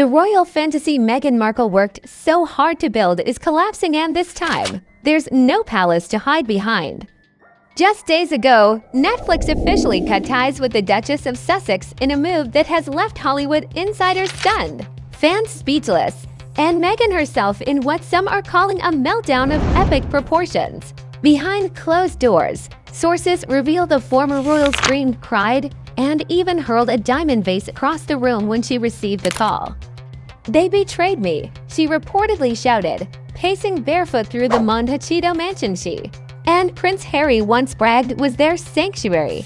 The royal fantasy Meghan Markle worked so hard to build is collapsing, and this time, there's no palace to hide behind. Just days ago, Netflix officially cut ties with the Duchess of Sussex in a move that has left Hollywood insiders stunned, fans speechless, and Meghan herself in what some are calling a meltdown of epic proportions. Behind closed doors, sources reveal the former royal screamed, cried, and even hurled a diamond vase across the room when she received the call. "They betrayed me," she reportedly shouted, pacing barefoot through the Montecito mansion and Prince Harry once bragged was their sanctuary.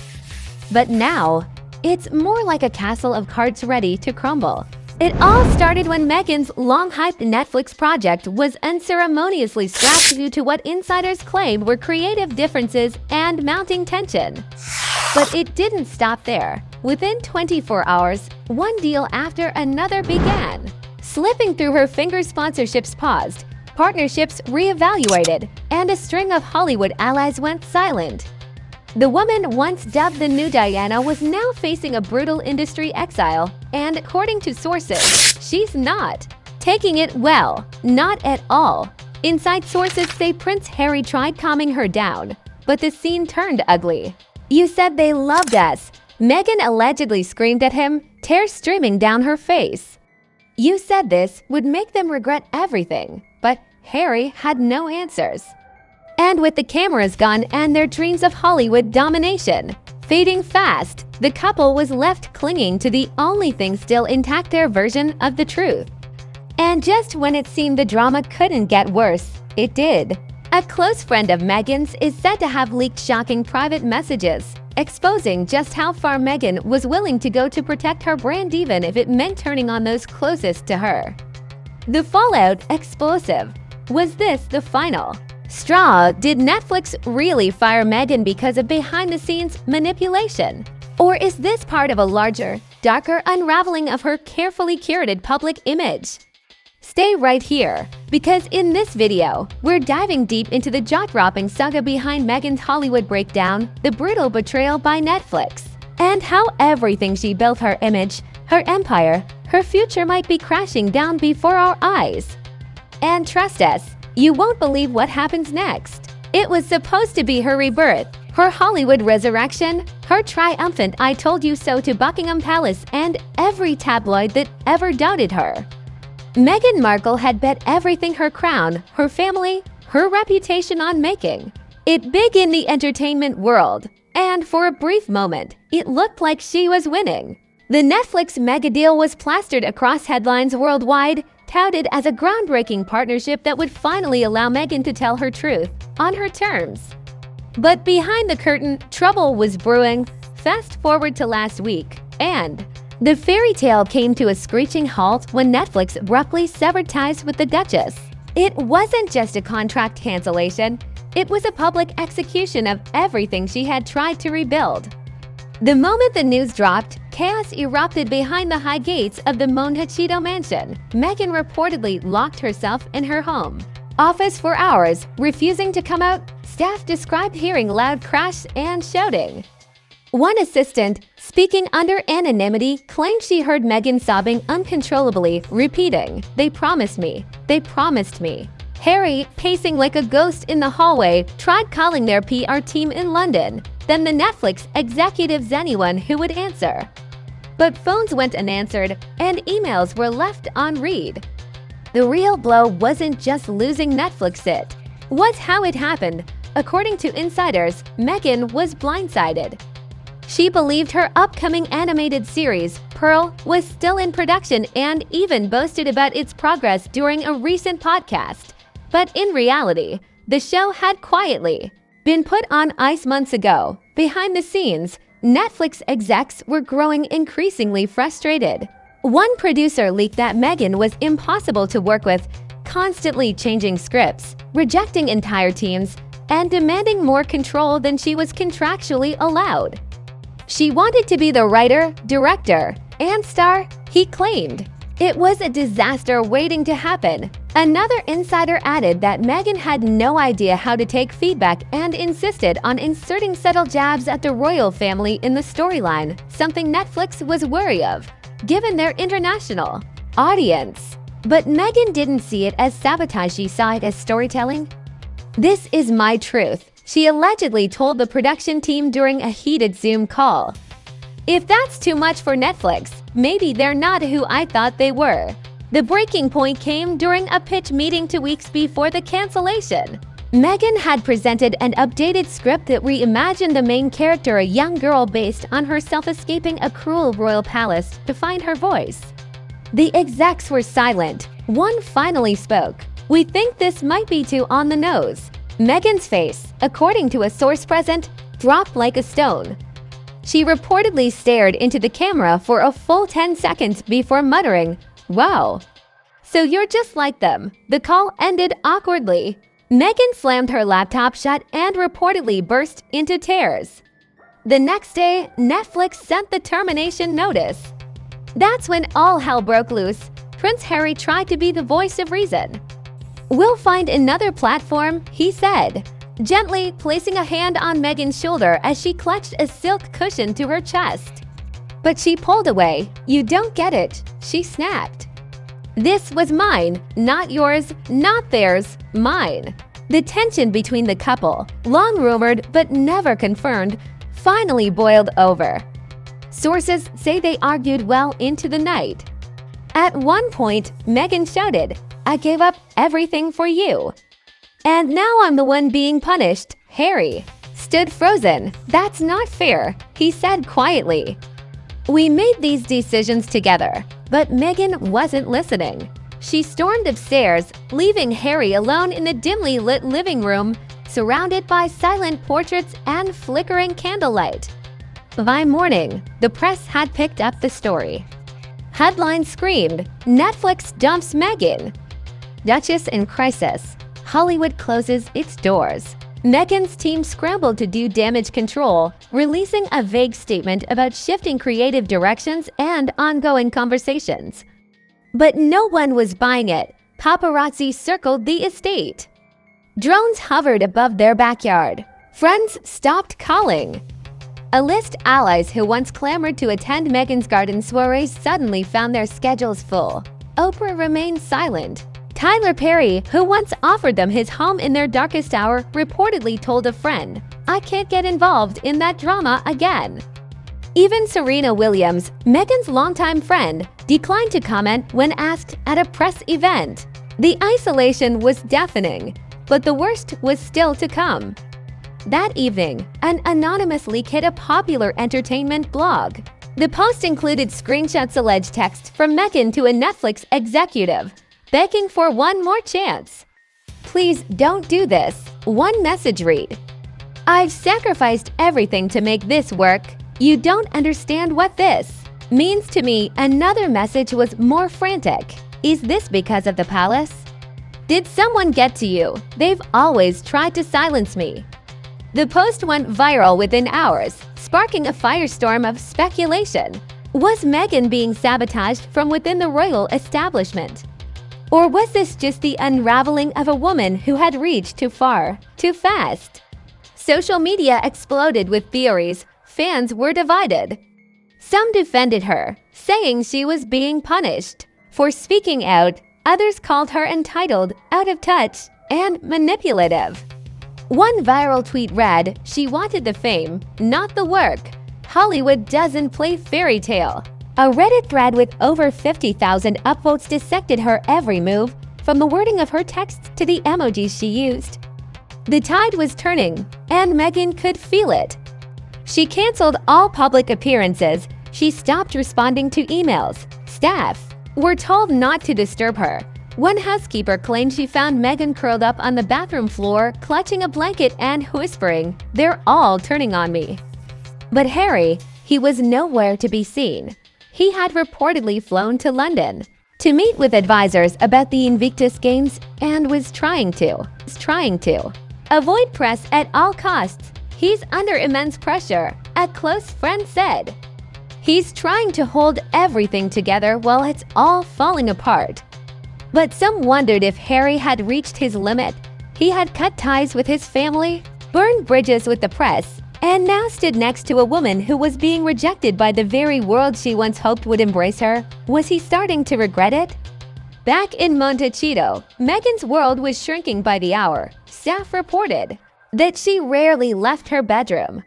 But now, it's more like a castle of cards ready to crumble. It all started when Meghan's long-hyped Netflix project was unceremoniously scrapped due to what insiders claimed were creative differences and mounting tension. But it didn't stop there. Within 24 hours, one deal after another began. Slipping through her fingers, sponsorships paused, partnerships reevaluated, and a string of Hollywood allies went silent. The woman once dubbed the new Diana was now facing a brutal industry exile, and according to sources, she's not taking it well, not at all. Inside sources say Prince Harry tried calming her down, but the scene turned ugly. "You said they loved us," Meghan allegedly screamed at him, tears streaming down her face. "You said this would make them regret everything," but Harry had no answers. And with the cameras gone and their dreams of Hollywood domination fading fast, the couple was left clinging to the only thing still intact, their version of the truth. And just when it seemed the drama couldn't get worse, it did. A close friend of Meghan's is said to have leaked shocking private messages, exposing just how far Meghan was willing to go to protect her brand, even if it meant turning on those closest to her. The fallout explosive. Was this the final straw? Did Netflix really fire Meghan because of behind-the-scenes manipulation? Or is this part of a larger, darker unraveling of her carefully curated public image? Stay right here, because in this video, we're diving deep into the jaw-dropping saga behind Meghan's Hollywood breakdown, the brutal betrayal by Netflix, and how everything she built, her image, her empire, her future, might be crashing down before our eyes. And trust us, you won't believe what happens next. It was supposed to be her rebirth, her Hollywood resurrection, her triumphant "I told you so" to Buckingham Palace and every tabloid that ever doubted her. Meghan Markle had bet everything, her crown, her family, her reputation, on making it big in the entertainment world. And for a brief moment, it looked like she was winning. The Netflix mega deal was plastered across headlines worldwide, touted as a groundbreaking partnership that would finally allow Meghan to tell her truth on her terms. But behind the curtain, trouble was brewing. Fast forward to last week, and the fairy tale came to a screeching halt when Netflix abruptly severed ties with the Duchess. It wasn't just a contract cancellation, it was a public execution of everything she had tried to rebuild. The moment the news dropped, chaos erupted behind the high gates of the Montecito mansion. Meghan reportedly locked herself in her home office for hours, refusing to come out. Staff described hearing loud crash and shouting. One assistant, speaking under anonymity, claimed she heard Meghan sobbing uncontrollably, repeating, "They promised me. They promised me." Harry, pacing like a ghost in the hallway, tried calling their PR team in London. Then the Netflix executives, anyone who would answer. But phones went unanswered, and emails were left unread. The real blow wasn't just losing Netflix, it was how it happened. According to insiders, Meghan was blindsided. She believed her upcoming animated series, Pearl, was still in production and even boasted about its progress during a recent podcast. But in reality, the show had quietly been put on ice months ago. Behind the scenes, Netflix execs were growing increasingly frustrated. One producer leaked that Meghan was impossible to work with, constantly changing scripts, rejecting entire teams, and demanding more control than she was contractually allowed. She wanted to be the writer, director, and star, he claimed. It was a disaster waiting to happen. Another insider added that Meghan had no idea how to take feedback and insisted on inserting subtle jabs at the royal family in the storyline, something Netflix was wary of, given their international audience. But Meghan didn't see it as sabotage, she saw it as storytelling. "This is my truth," she allegedly told the production team during a heated Zoom call. "If that's too much for Netflix, maybe they're not who I thought they were." The breaking point came during a pitch meeting 2 weeks before the cancellation. Meghan had presented an updated script that reimagined the main character, a young girl based on herself escaping a cruel royal palace to find her voice. The execs were silent. One finally spoke. "We think this might be too on the nose." Meghan's face, according to a source present, dropped like a stone. She reportedly stared into the camera for a full 10 seconds before muttering, "Wow. So you're just like them." The call ended awkwardly. Meghan slammed her laptop shut and reportedly burst into tears. The next day, Netflix sent the termination notice. That's when all hell broke loose. Prince Harry tried to be the voice of reason. "We'll find another platform," he said, gently placing a hand on Meghan's shoulder as she clutched a silk cushion to her chest. But she pulled away. "You don't get it," she snapped. "This was mine, not yours, not theirs, mine." The tension between the couple, long rumored but never confirmed, finally boiled over. Sources say they argued well into the night. At one point, Meghan shouted, "I gave up everything for you. And now I'm the one being punished." Harry stood frozen. "That's not fair," he said quietly. "We made these decisions together." But Meghan wasn't listening. She stormed upstairs, leaving Harry alone in the dimly lit living room, surrounded by silent portraits and flickering candlelight. By morning, the press had picked up the story. Headlines screamed, "Netflix dumps Meghan." Duchess in crisis. Hollywood closes its doors. Meghan's team scrambled to do damage control, releasing a vague statement about shifting creative directions and ongoing conversations. But no one was buying it. Paparazzi circled the estate. Drones hovered above their backyard. Friends stopped calling. A list allies who once clamored to attend Meghan's garden soirees suddenly found their schedules full. Oprah remained silent. Tyler Perry, who once offered them his home in their darkest hour, reportedly told a friend, "I can't get involved in that drama again." Even Serena Williams, Meghan's longtime friend, declined to comment when asked at a press event. The isolation was deafening, but the worst was still to come. That evening, an anonymous leak hit a popular entertainment blog. The post included screenshots alleged texts from Meghan to a Netflix executive, begging for one more chance. "Please don't do this," one message read. "I've sacrificed everything to make this work. You don't understand what this means to me." Another message was more frantic. "Is this because of the palace? Did someone get to you? They've always tried to silence me." The post went viral within hours, sparking a firestorm of speculation. Was Meghan being sabotaged from within the royal establishment? Or was this just the unraveling of a woman who had reached too far, too fast? Social media exploded with theories. Fans were divided. Some defended her, saying she was being punished for speaking out. Others called her entitled, out of touch, and manipulative. One viral tweet read, "She wanted the fame, not the work. Hollywood doesn't play fairy tale." A Reddit thread with over 50,000 upvotes dissected her every move, from the wording of her texts to the emojis she used. The tide was turning, and Meghan could feel it. She canceled all public appearances. She stopped responding to emails. Staff were told not to disturb her. One housekeeper claimed she found Meghan curled up on the bathroom floor, clutching a blanket and whispering, "They're all turning on me." But Harry, he was nowhere to be seen. He had reportedly flown to London to meet with advisors about the Invictus Games and was trying to avoid press at all costs. "He's under immense pressure," a close friend said. "He's trying to hold everything together while it's all falling apart." But some wondered if Harry had reached his limit. He had cut ties with his family, burned bridges with the press, and now stood next to a woman who was being rejected by the very world she once hoped would embrace her. Was he starting to regret it? Back in Montecito, Meghan's world was shrinking by the hour. Staff reported that she rarely left her bedroom.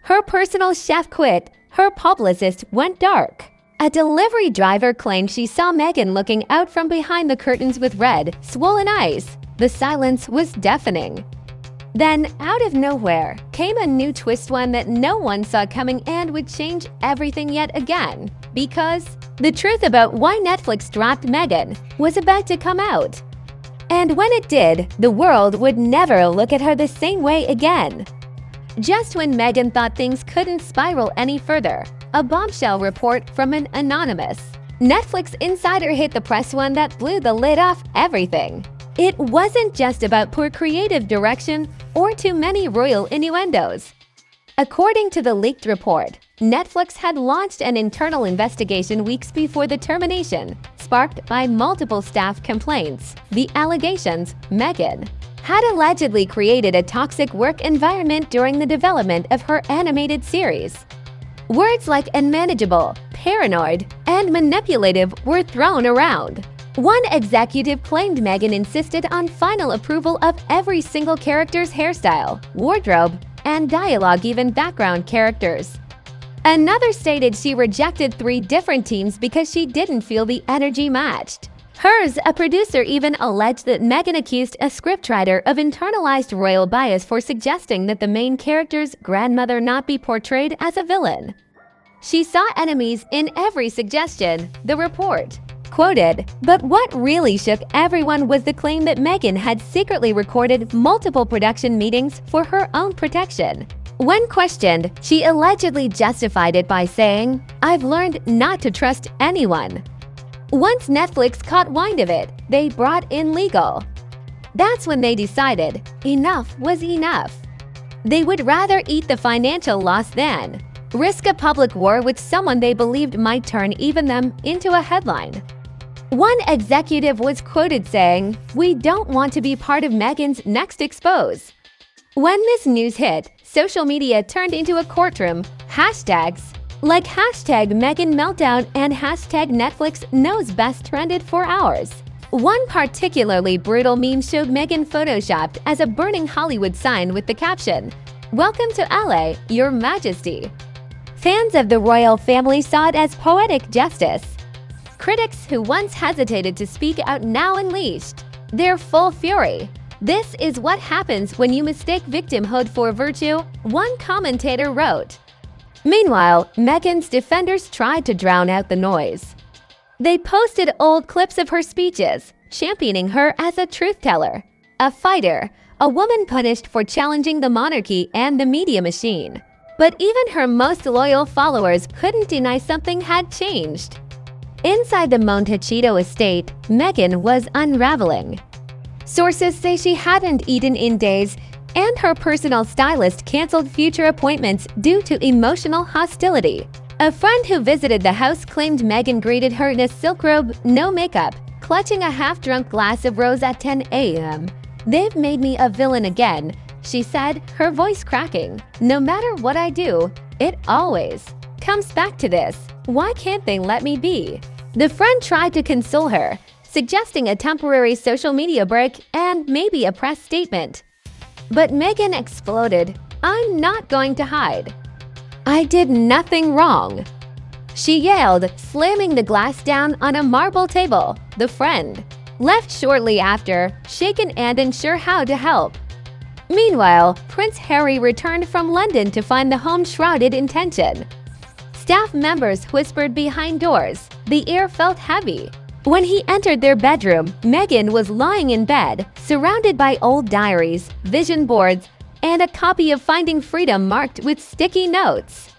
Her personal chef quit. Her publicist went dark. A delivery driver claimed she saw Meghan looking out from behind the curtains with red, swollen eyes. The silence was deafening. Then, out of nowhere, came a new twist, one that no one saw coming and would change everything yet again. Because the truth about why Netflix dropped Meghan was about to come out. And when it did, the world would never look at her the same way again. Just when Meghan thought things couldn't spiral any further, a bombshell report from an anonymous Netflix insider hit the press, one that blew the lid off everything. It wasn't just about poor creative direction or too many royal innuendos. According to the leaked report, Netflix had launched an internal investigation weeks before the termination, sparked by multiple staff complaints. The allegations: Meghan had allegedly created a toxic work environment during the development of her animated series. Words like unmanageable, paranoid, and manipulative were thrown around. One executive claimed Meghan insisted on final approval of every single character's hairstyle, wardrobe, and dialogue, even background characters. Another stated she rejected 3 different teams because she didn't feel the energy matched. Hers, a producer, even alleged that Meghan accused a scriptwriter of internalized royal bias for suggesting that the main character's grandmother not be portrayed as a villain. She saw enemies in every suggestion, the report quoted. But what really shook everyone was the claim that Meghan had secretly recorded multiple production meetings for her own protection. When questioned, she allegedly justified it by saying, "I've learned not to trust anyone." Once Netflix caught wind of it, they brought in legal. That's when they decided enough was enough. They would rather eat the financial loss than risk a public war with someone they believed might turn even them into a headline. One executive was quoted saying, "We don't want to be part of Meghan's next expose." When this news hit, social media turned into a courtroom. Hashtags like hashtag Meghan meltdown and hashtag Netflix knows best trended for hours. One particularly brutal meme showed Meghan photoshopped as a burning Hollywood sign with the caption, "Welcome to LA, Your Majesty." Fans of the royal family saw it as poetic justice. Critics who once hesitated to speak out now unleashed their full fury. "This is what happens when you mistake victimhood for virtue," one commentator wrote. Meanwhile, Meghan's defenders tried to drown out the noise. They posted old clips of her speeches, championing her as a truth-teller, a fighter, a woman punished for challenging the monarchy and the media machine. But even her most loyal followers couldn't deny something had changed. Inside the Montecito estate, Meghan was unraveling. Sources say she hadn't eaten in days, and her personal stylist canceled future appointments due to emotional hostility. A friend who visited the house claimed Meghan greeted her in a silk robe, no makeup, clutching a half-drunk glass of rose at 10 a.m. "They've made me a villain again," she said, her voice cracking. "No matter what I do, it always comes back to this. Why can't they let me be?" The friend tried to console her, suggesting a temporary social media break and maybe a press statement. But Meghan exploded. "I'm not going to hide. I did nothing wrong," she yelled, slamming the glass down on a marble table. The friend left shortly after, shaken and unsure how to help. Meanwhile, Prince Harry returned from London to find the home shrouded in tension. Staff members whispered behind doors. The air felt heavy. When he entered their bedroom, Meghan was lying in bed, surrounded by old diaries, vision boards, and a copy of Finding Freedom marked with sticky notes.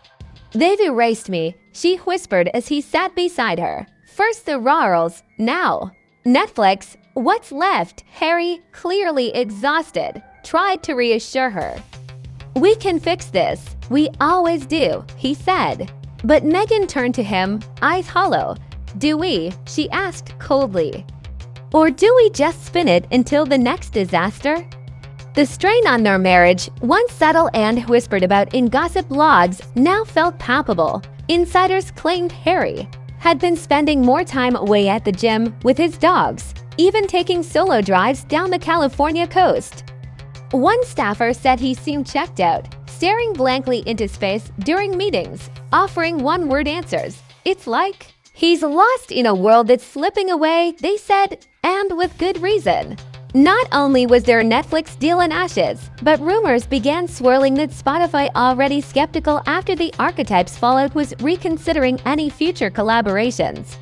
"They've erased me," she whispered as he sat beside her. "First the royals, now Netflix. What's left?" Harry, clearly exhausted, tried to reassure her. "We can fix this. We always do," he said. But Meghan turned to him, eyes hollow. "Do we?" she asked coldly. "Or do we just spin it until the next disaster?" The strain on their marriage, once subtle and whispered about in gossip blogs, now felt palpable. Insiders claimed Harry had been spending more time away at the gym with his dogs, even taking solo drives down the California coast. One staffer said he seemed checked out, staring blankly into space during meetings, offering one-word answers. It's like he's lost in a world that's slipping away, they said, and with good reason. Not only was their Netflix deal in ashes, but rumors began swirling that Spotify, already skeptical after the archetypes fallout, was reconsidering any future collaborations.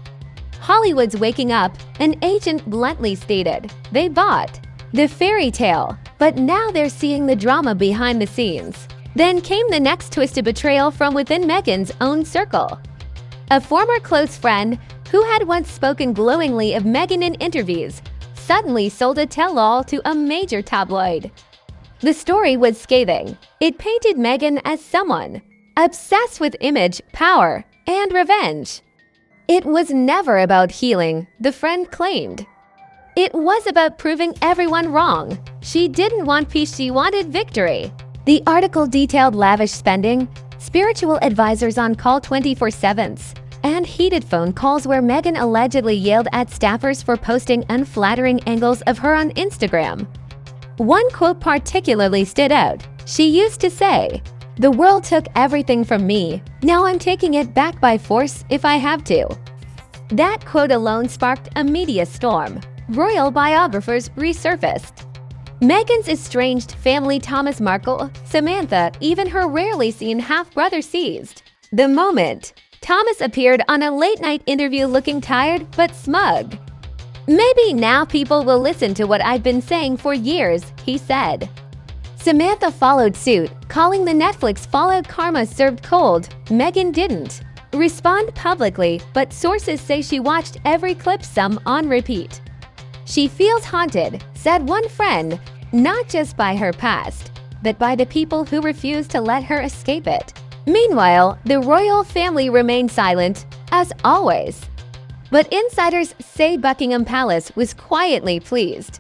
Hollywood's waking up, an agent bluntly stated. They bought the fairy tale, but now they're seeing the drama behind the scenes. Then came the next twisted betrayal from within Meghan's own circle. A former close friend, who had once spoken glowingly of Meghan in interviews, suddenly sold a tell-all to a major tabloid. The story was scathing. It painted Meghan as someone obsessed with image, power, and revenge. It was never about healing, the friend claimed. It was about proving everyone wrong. She didn't want peace, she wanted victory. The article detailed lavish spending, spiritual advisors on call 24/7, and heated phone calls where Meghan allegedly yelled at staffers for posting unflattering angles of her on Instagram. One quote particularly stood out. She used to say, "The world took everything from me. Now I'm taking it back by force if I have to." That quote alone sparked a media storm. Royal biographers resurfaced. Meghan's estranged family, Thomas Markle, Samantha, even her rarely seen half-brother, seized the moment. Thomas appeared on a late-night interview looking tired but smug. "Maybe now people will listen to what I've been saying for years," he said. Samantha followed suit, calling the Netflix fallout karma served cold. Meghan didn't respond publicly, but sources say she watched every clip, some on repeat. She feels haunted, said one friend, not just by her past, but by the people who refuse to let her escape it. Meanwhile, the royal family remained silent, as always. But insiders say Buckingham Palace was quietly pleased.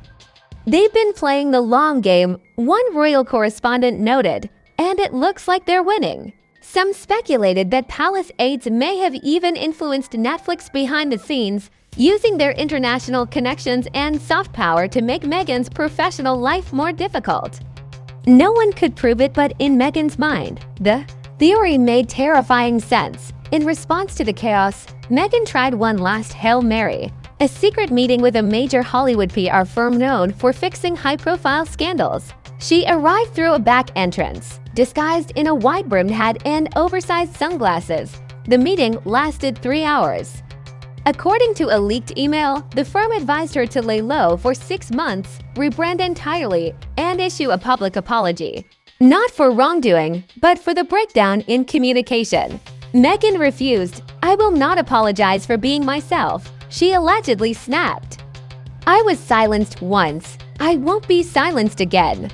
They've been playing the long game, one royal correspondent noted, and it looks like they're winning. Some speculated that palace aides may have even influenced Netflix behind the scenes, using their international connections and soft power to make Meghan's professional life more difficult. No one could prove it, but in Meghan's mind, the theory made terrifying sense. In response to the chaos, Meghan tried one last Hail Mary, a secret meeting with a major Hollywood PR firm known for fixing high-profile scandals. She arrived through a back entrance, disguised in a wide-brimmed hat and oversized sunglasses. The meeting lasted 3 hours. According to a leaked email, the firm advised her to lay low for 6 months, rebrand entirely, and issue a public apology. Not for wrongdoing, but for the breakdown in communication. Meghan refused. "I will not apologize for being myself," she allegedly snapped. "I was silenced once. I won't be silenced again."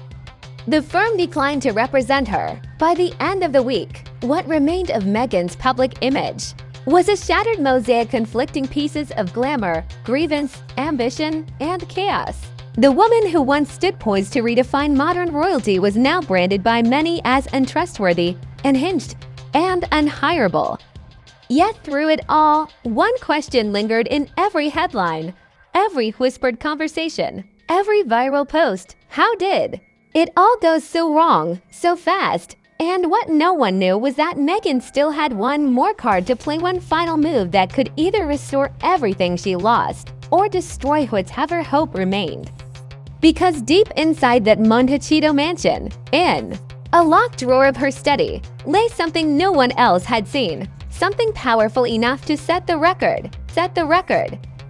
The firm declined to represent her. By the end of the week, what remained of Meghan's public image was a shattered mosaic, conflicting pieces of glamour, grievance, ambition, and chaos. The woman who once stood poised to redefine modern royalty was now branded by many as untrustworthy, unhinged, and unhireable. Yet through it all, one question lingered in every headline, every whispered conversation, every viral post. How did it all go so wrong, so fast? And what no one knew was that Meghan still had one more card to play, one final move that could either restore everything she lost or destroy whatever hope remained. Because deep inside that Montecito mansion, in a locked drawer of her study, lay something no one else had seen, something powerful enough to set the record.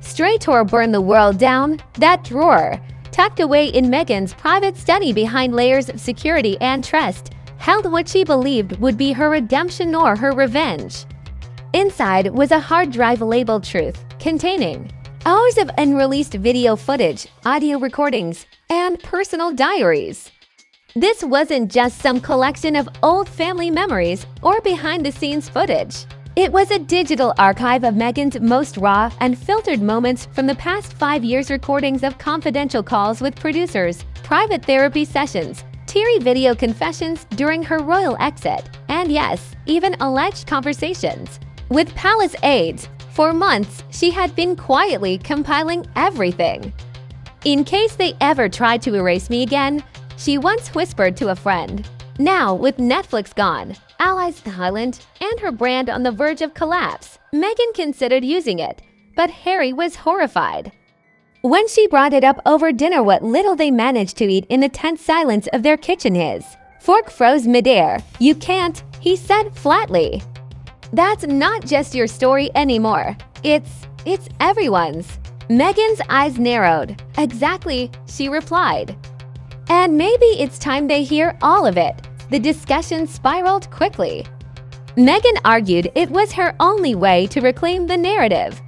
Straight or burn the world down. That drawer, tucked away in Meghan's private study behind layers of security and trust, held what she believed would be her redemption or her revenge. Inside was a hard drive labeled Truth, containing hours of unreleased video footage, audio recordings, and personal diaries. This wasn't just some collection of old family memories or behind-the-scenes footage. It was a digital archive of Meghan's most raw, unfiltered moments from the past 5 years, recordings of confidential calls with producers, private therapy sessions, teary video confessions during her royal exit, and yes, even alleged conversations with palace aides. For months, she had been quietly compiling everything. In case they ever tried to erase me again, she once whispered to a friend. Now, with Netflix gone, allies silent, and her brand on the verge of collapse, Meghan considered using it, but Harry was horrified. When she brought it up over dinner, what little they managed to eat in the tense silence of their kitchen, his fork froze midair. "You can't," he said flatly. "That's not just your story anymore. It's everyone's." Meghan's eyes narrowed. "Exactly," she replied. "And maybe it's time they hear all of it." The discussion spiraled quickly. Meghan argued it was her only way to reclaim the narrative.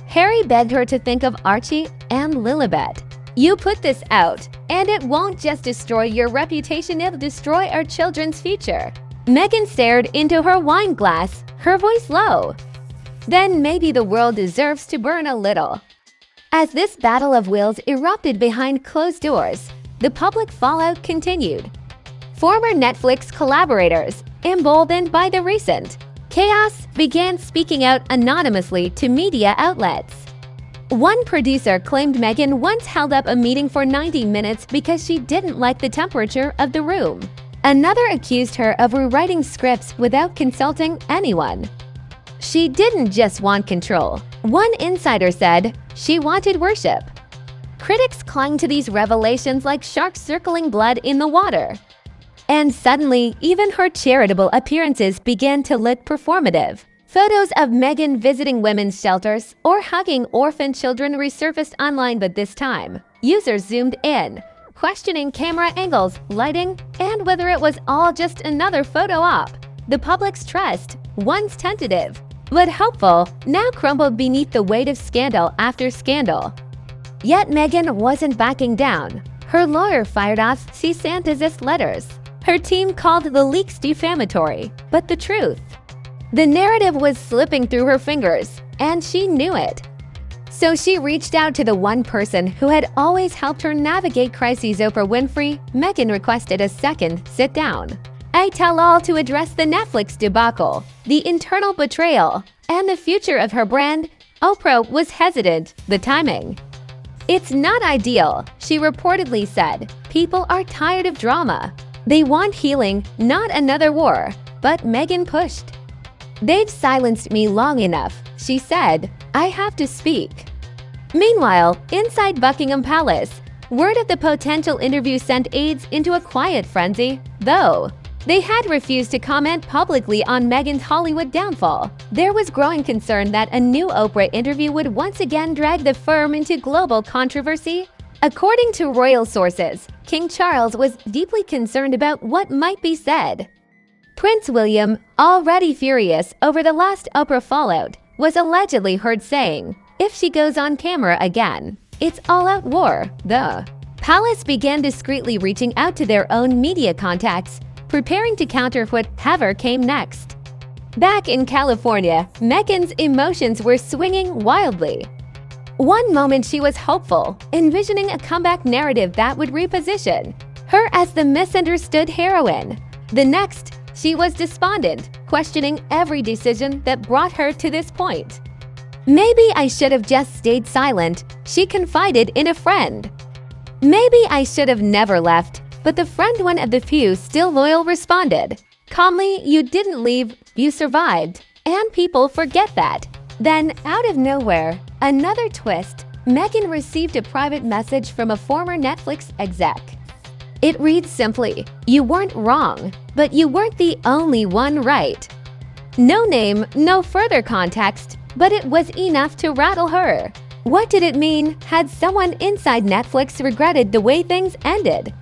Harry begged her to think of Archie and Lilibet. "You put this out, and it won't just destroy your reputation, it'll destroy our children's future." Meghan stared into her wine glass, her voice low. "Then maybe the world deserves to burn a little." As this battle of wills erupted behind closed doors, the public fallout continued. Former Netflix collaborators, emboldened by the recent chaos, began speaking out anonymously to media outlets. One producer claimed Meghan once held up a meeting for 90 minutes because she didn't like the temperature of the room. Another accused her of rewriting scripts without consulting anyone. She didn't just want control. One insider said she wanted worship. Critics clung to these revelations like sharks circling blood in the water. And suddenly, even her charitable appearances began to look performative. Photos of Meghan visiting women's shelters or hugging orphan children resurfaced online, but this time, users zoomed in, questioning camera angles, lighting, and whether it was all just another photo op. The public's trust, once tentative but hopeful, now crumbled beneath the weight of scandal after scandal. Yet Meghan wasn't backing down. Her lawyer fired off cease and desist letters. Her team called the leaks defamatory, but the truth. The narrative was slipping through her fingers, and she knew it. So she reached out to the one person who had always helped her navigate crises, Oprah Winfrey. Meghan requested a second sit-down. A tell-all to address the Netflix debacle, the internal betrayal, and the future of her brand. Oprah was hesitant, the timing. "It's not ideal," she reportedly said. "People are tired of drama. They want healing, not another war." But Meghan pushed. "They've silenced me long enough," she said. "I have to speak." Meanwhile, inside Buckingham Palace, word of the potential interview sent aides into a quiet frenzy, though they had refused to comment publicly on Meghan's Hollywood downfall. There was growing concern that a new Oprah interview would once again drag the firm into global controversy. According to royal sources, King Charles was deeply concerned about what might be said. Prince William, already furious over the last Oprah fallout, was allegedly heard saying, "If she goes on camera again, it's all-out war." The palace began discreetly reaching out to their own media contacts, preparing to counter whatever came next. Back in California, Meghan's emotions were swinging wildly. One moment she was hopeful, envisioning a comeback narrative that would reposition her as the misunderstood heroine. The next, she was despondent, questioning every decision that brought her to this point. "Maybe I should have just stayed silent," she confided in a friend. "Maybe I should have never left." But the friend, one of the few still loyal, responded calmly, "You didn't leave, you survived, and people forget that." Then, out of nowhere, another twist, Meghan received a private message from a former Netflix exec. It reads simply, "You weren't wrong, but you weren't the only one right." No name, no further context, but it was enough to rattle her. What did it mean? Had someone inside Netflix regretted the way things ended?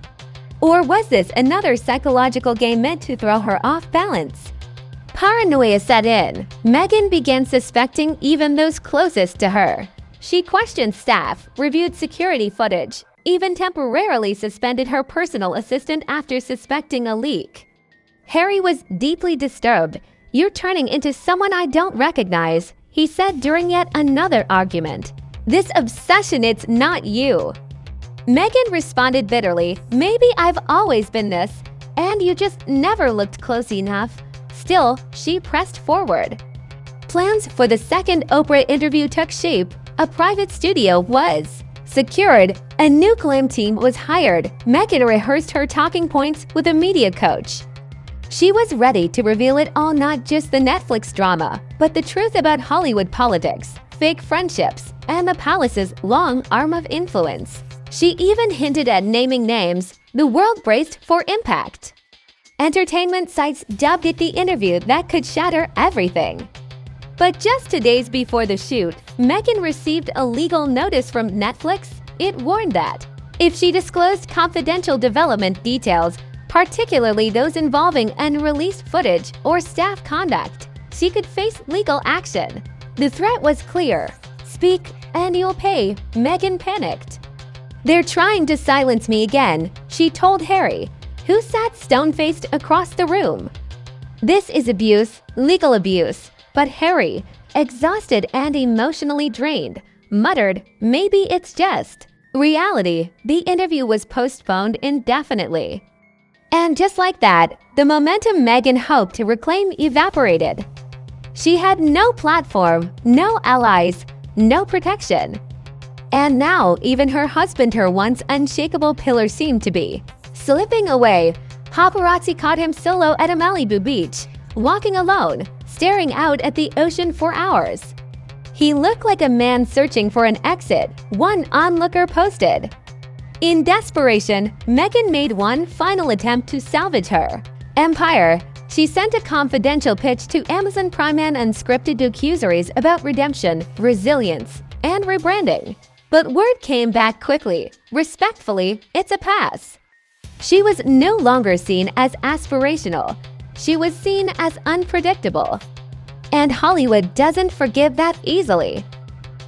Or was this another psychological game meant to throw her off balance? Paranoia set in. Meghan began suspecting even those closest to her. She questioned staff, reviewed security footage, even temporarily suspended her personal assistant after suspecting a leak. Harry was deeply disturbed. "You're turning into someone I don't recognize," he said during yet another argument. "This obsession, it's not you." Meghan responded bitterly, "Maybe I've always been this, and you just never looked close enough." Still, she pressed forward. Plans for the second Oprah interview took shape. A private studio was secured. A new glam team was hired. Meghan rehearsed her talking points with a media coach. She was ready to reveal it all, not just the Netflix drama, but the truth about Hollywood politics, fake friendships, and the palace's long arm of influence. She even hinted at naming names. The world braced for impact. Entertainment sites dubbed it the interview that could shatter everything. But just 2 days before the shoot, Meghan received a legal notice from Netflix. It warned that if she disclosed confidential development details, particularly those involving unreleased footage or staff conduct, she could face legal action. The threat was clear: "Speak and you'll pay." Meghan panicked. "They're trying to silence me again," she told Harry, who sat stone-faced across the room. This is abuse, legal abuse. But Harry, exhausted and emotionally drained, muttered, "Maybe it's just reality." The interview was postponed indefinitely. And just like that, the momentum Meghan hoped to reclaim evaporated. She had no platform, no allies, no protection. And now, even her husband, her once unshakable pillar, seemed to be slipping away. Paparazzi caught him solo at a Malibu beach, walking alone, staring out at the ocean for hours. He looked like a man searching for an exit, one onlooker posted. In desperation, Meghan made one final attempt to salvage her empire. She sent a confidential pitch to Amazon Prime, an unscripted docuseries about redemption, resilience, and rebranding. But word came back quickly. Respectfully, it's a pass. She was no longer seen as aspirational. She was seen as unpredictable. And Hollywood doesn't forgive that easily.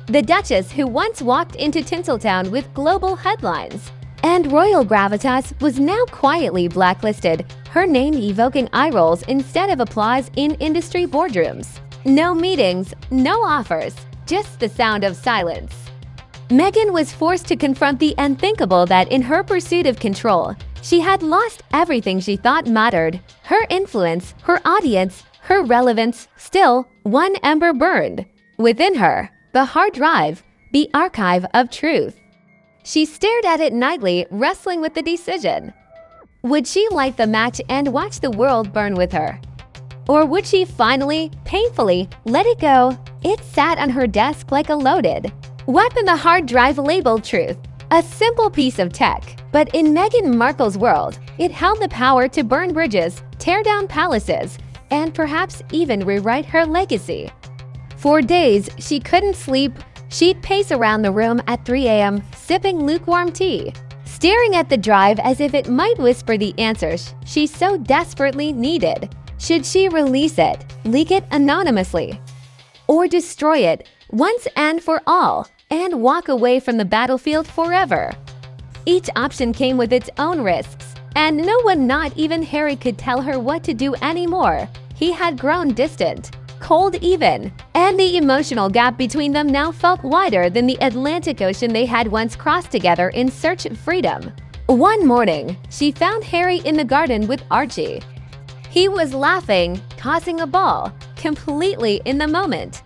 The Duchess, who once walked into Tinseltown with global headlines and royal gravitas, was now quietly blacklisted, her name evoking eye rolls instead of applause in industry boardrooms. No meetings, no offers, just the sound of silence. Meghan was forced to confront the unthinkable, that in her pursuit of control, she had lost everything she thought mattered: her influence, her audience, her relevance. Still, one ember burned within her: the hard drive, the archive of truth. She stared at it nightly, wrestling with the decision. Would she light the match and watch the world burn with her? Or would she finally, painfully, let it go? It sat on her desk like a loaded weapon, the hard drive labeled truth. A simple piece of tech, but in Meghan Markle's world, it held the power to burn bridges, tear down palaces, and perhaps even rewrite her legacy. For days, she couldn't sleep. She'd pace around the room at 3 a.m., sipping lukewarm tea, staring at the drive as if it might whisper the answers she so desperately needed. Should she release it, leak it anonymously, or destroy it once and for all, and walk away from the battlefield forever? Each option came with its own risks, and no one, not even Harry, could tell her what to do anymore. He had grown distant, cold even, and the emotional gap between them now felt wider than the Atlantic Ocean they had once crossed together in search of freedom. One morning, she found Harry in the garden with Archie. He was laughing, tossing a ball, completely in the moment.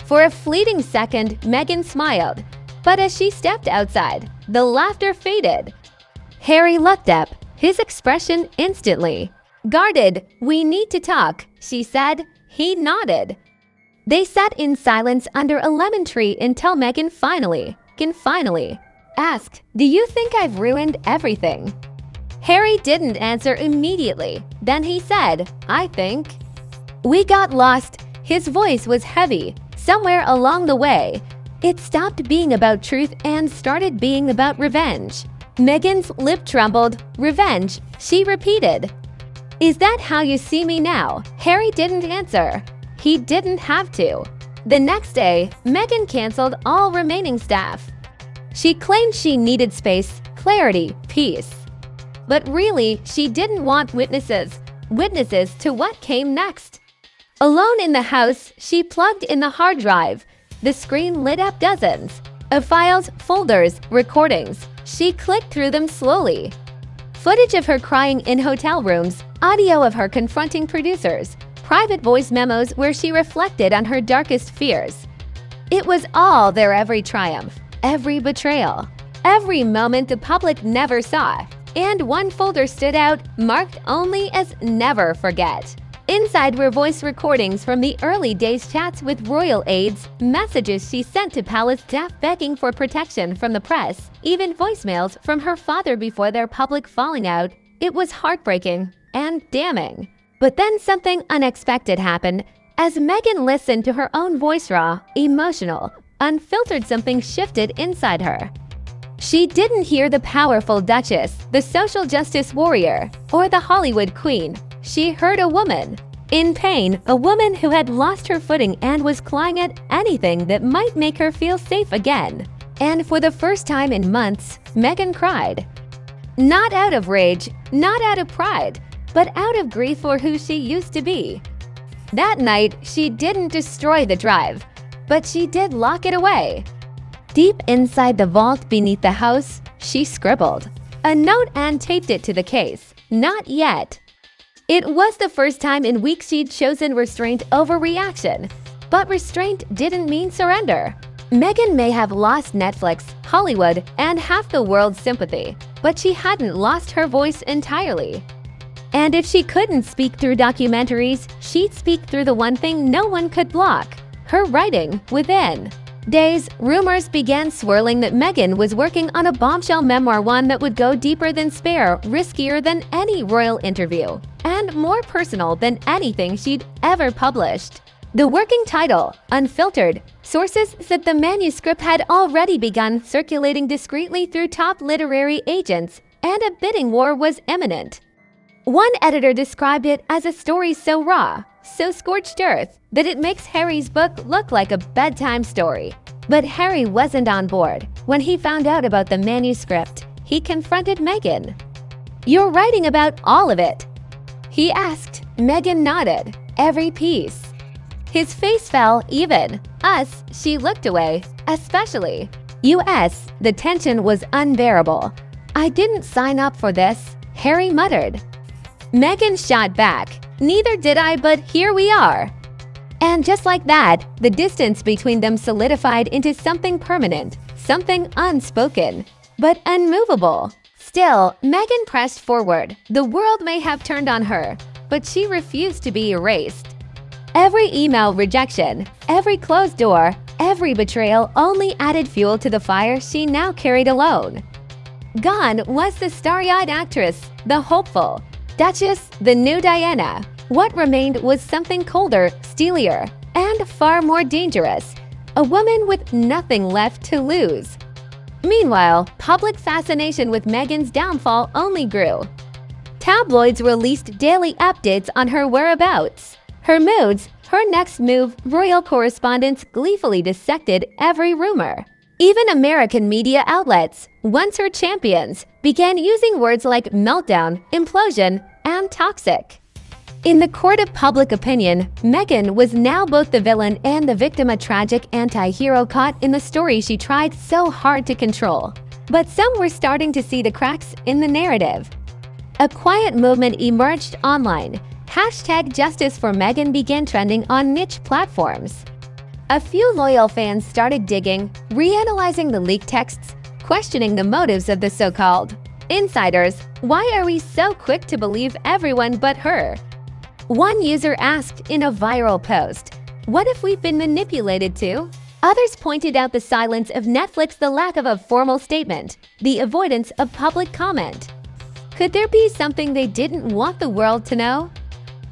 For a fleeting second, Meghan smiled, but as she stepped outside, the laughter faded. Harry looked up, his expression instantly guarded. "We need to talk," she said. He nodded. They sat in silence under a lemon tree until Meghan finally asked, "Do you think I've ruined everything?" Harry didn't answer immediately. Then he said, "I think we got lost." His voice was heavy. Somewhere along the way, it stopped being about truth and started being about revenge. Meghan's lip trembled. "Revenge," she repeated. "Is that how you see me now?" Harry didn't answer. He didn't have to. The next day, Meghan canceled all remaining staff. She claimed she needed space, clarity, peace. But really, she didn't want witnesses to what came next. Alone in the house, she plugged in the hard drive. The screen lit up dozens Of files, folders, recordings. She clicked through them slowly. Footage of her crying in hotel rooms, audio of her confronting producers, private voice memos where she reflected on her darkest fears. It was all their every triumph, every betrayal, every moment the public never saw. And one folder stood out, marked only as never forget. Inside were voice recordings from the early days, chats with royal aides, messages she sent to palace staff begging for protection from the press, even voicemails from her father before their public falling out. It was heartbreaking and damning. But then something unexpected happened. As Meghan listened to her own voice, raw, emotional, unfiltered, something shifted inside her. She didn't hear the powerful Duchess, the social justice warrior, or the Hollywood queen. She heard a woman. In pain, a woman who had lost her footing and was clawing at anything that might make her feel safe again. And for the first time in months, Meghan cried. Not out of rage, not out of pride, but out of grief for who she used to be. That night, she didn't destroy the drive, but she did lock it away. Deep inside the vault beneath the house, she scribbled a note and taped it to the case. Not yet. It was the first time in weeks she'd chosen restraint over reaction. But restraint didn't mean surrender. Meghan may have lost Netflix, Hollywood, and half the world's sympathy, but she hadn't lost her voice entirely. And if she couldn't speak through documentaries, she'd speak through the one thing no one could block: her writing within. Rumors began swirling that Meghan was working on a bombshell memoir, one that would go deeper than Spare, riskier than any royal interview, and more personal than anything she'd ever published. The working title, Unfiltered. Sources said the manuscript had already begun circulating discreetly through top literary agents, and a bidding war was imminent. One editor described it as a story so raw, so scorched earth, that it makes Harry's book look like a bedtime story. But Harry wasn't on board. When he found out about the manuscript, he confronted Meghan. "You're writing about all of it?" he asked. Meghan nodded. "Every piece." His face fell even. "Us," she looked away. "Especially US." The tension was unbearable. "I didn't sign up for this," Harry muttered. Meghan shot back. "Neither did I, but here we are." And just like that, the distance between them solidified into something permanent, something unspoken, but unmovable. Still, Meghan pressed forward. The world may have turned on her, but she refused to be erased. Every email rejection, every closed door, every betrayal only added fuel to the fire she now carried alone. Gone was the starry-eyed actress, the hopeful Duchess, the new Diana. What remained was something colder, steelier, and far more dangerous. A woman with nothing left to lose. Meanwhile, public fascination with Meghan's downfall only grew. Tabloids released daily updates on her whereabouts, her moods, her next move. Royal correspondents gleefully dissected every rumor. Even American media outlets, once her champions, began using words like meltdown, implosion, and toxic. In the court of public opinion, Meghan was now both the villain and the victim, a tragic anti-hero caught in the story she tried so hard to control. But some were starting to see the cracks in the narrative. A quiet movement emerged online. #Justice for Meghan began trending on niche platforms. A few loyal fans started digging, reanalyzing the leaked texts, questioning the motives of the so-called insiders. Why are we so quick to believe everyone but her? One user asked in a viral post, "What if we've been manipulated too?" Others pointed out the silence of Netflix, the lack of a formal statement, the avoidance of public comment. Could there be something they didn't want the world to know?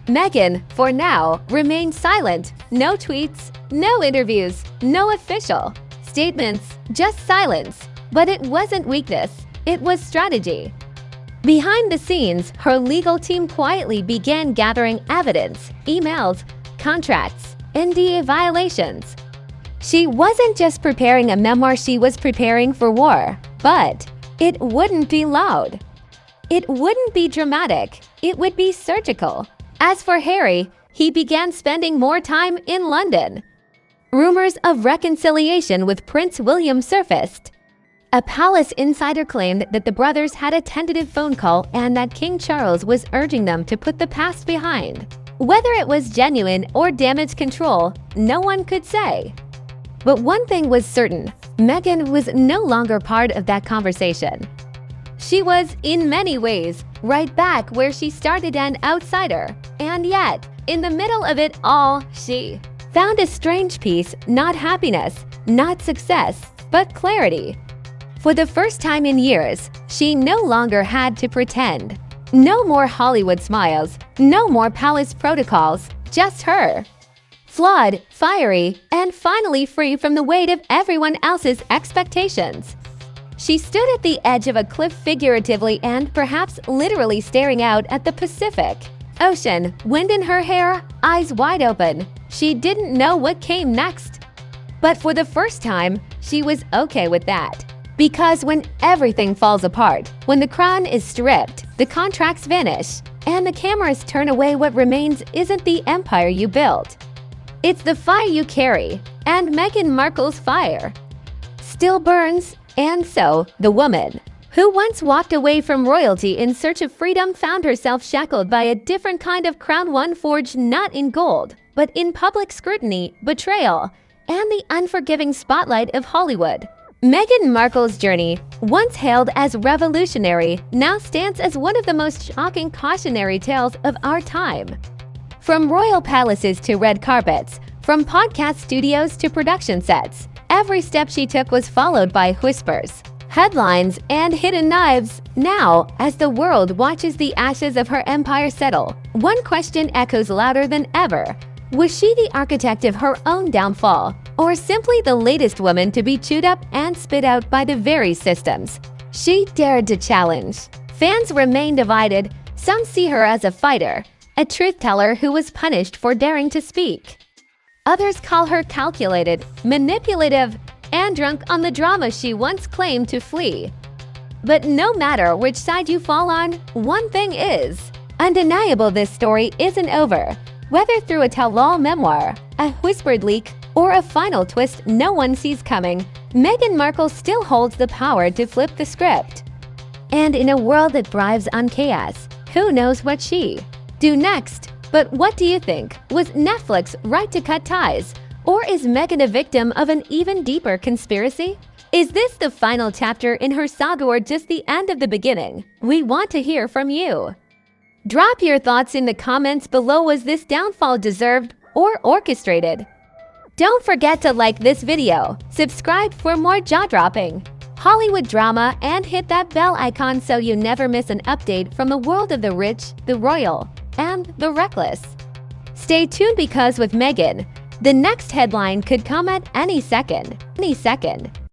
Meghan, for now, remained silent. No tweets, no interviews, no official statements, just silence. But it wasn't weakness, it was strategy. Behind the scenes, her legal team quietly began gathering evidence, emails, contracts, NDA violations. She wasn't just preparing a memoir, she was preparing for war. But it wouldn't be loud. It wouldn't be dramatic. It would be surgical. As for Harry, he began spending more time in London. rumors of reconciliation with Prince William surfaced. A palace insider claimed that the brothers had a tentative phone call and that King Charles was urging them to put the past behind. Whether it was genuine or damage control, no one could say. But one thing was certain, Meghan was no longer part of that conversation. She was, in many ways, right back where she started, an outsider. And yet, in the middle of it all, she found a strange peace, not happiness, not success, but clarity. For the first time in years, she no longer had to pretend. No more Hollywood smiles, no more palace protocols, just her. Flawed, fiery, and finally free from the weight of everyone else's expectations. She stood at the edge of a cliff, figuratively and perhaps literally staring out at the Pacific Ocean, wind in her hair, eyes wide open. She didn't know what came next. But for the first time, she was okay with that. Because when everything falls apart, when the crown is stripped, the contracts vanish, and the cameras turn away, what remains isn't the empire you built. It's the fire you carry, and Meghan Markle's fire still burns. And so, the woman who once walked away from royalty in search of freedom found herself shackled by a different kind of crown, one forged not in gold, but in public scrutiny, betrayal, and the unforgiving spotlight of Hollywood. Meghan Markle's journey, once hailed as revolutionary, now stands as one of the most shocking cautionary tales of our time. From royal palaces to red carpets, from podcast studios to production sets, every step she took was followed by whispers, headlines, and hidden knives. Now, as the world watches the ashes of her empire settle, one question echoes louder than ever. Was she the architect of her own downfall, or simply the latest woman to be chewed up and spit out by the very systems she dared to challenge? Fans remain divided. Some see her as a fighter, a truth-teller who was punished for daring to speak. Others call her calculated, manipulative, and drunk on the drama she once claimed to flee. But no matter which side you fall on, one thing is undeniable: this story isn't over. Whether through a tell-all memoir, a whispered leak, or a final twist no one sees coming, Meghan Markle still holds the power to flip the script. And in a world that thrives on chaos, who knows what she do next? But what do you think? Was Netflix right to cut ties? Or is Meghan a victim of an even deeper conspiracy? Is this the final chapter in her saga or just the end of the beginning? We want to hear from you. Drop your thoughts in the comments below. Was this downfall deserved or orchestrated? Don't forget to like this video, subscribe for more jaw-dropping Hollywood drama, and hit that bell icon so you never miss an update from the world of the rich, the royal, and the reckless. Stay tuned, because with Meghan, the next headline could come at any second.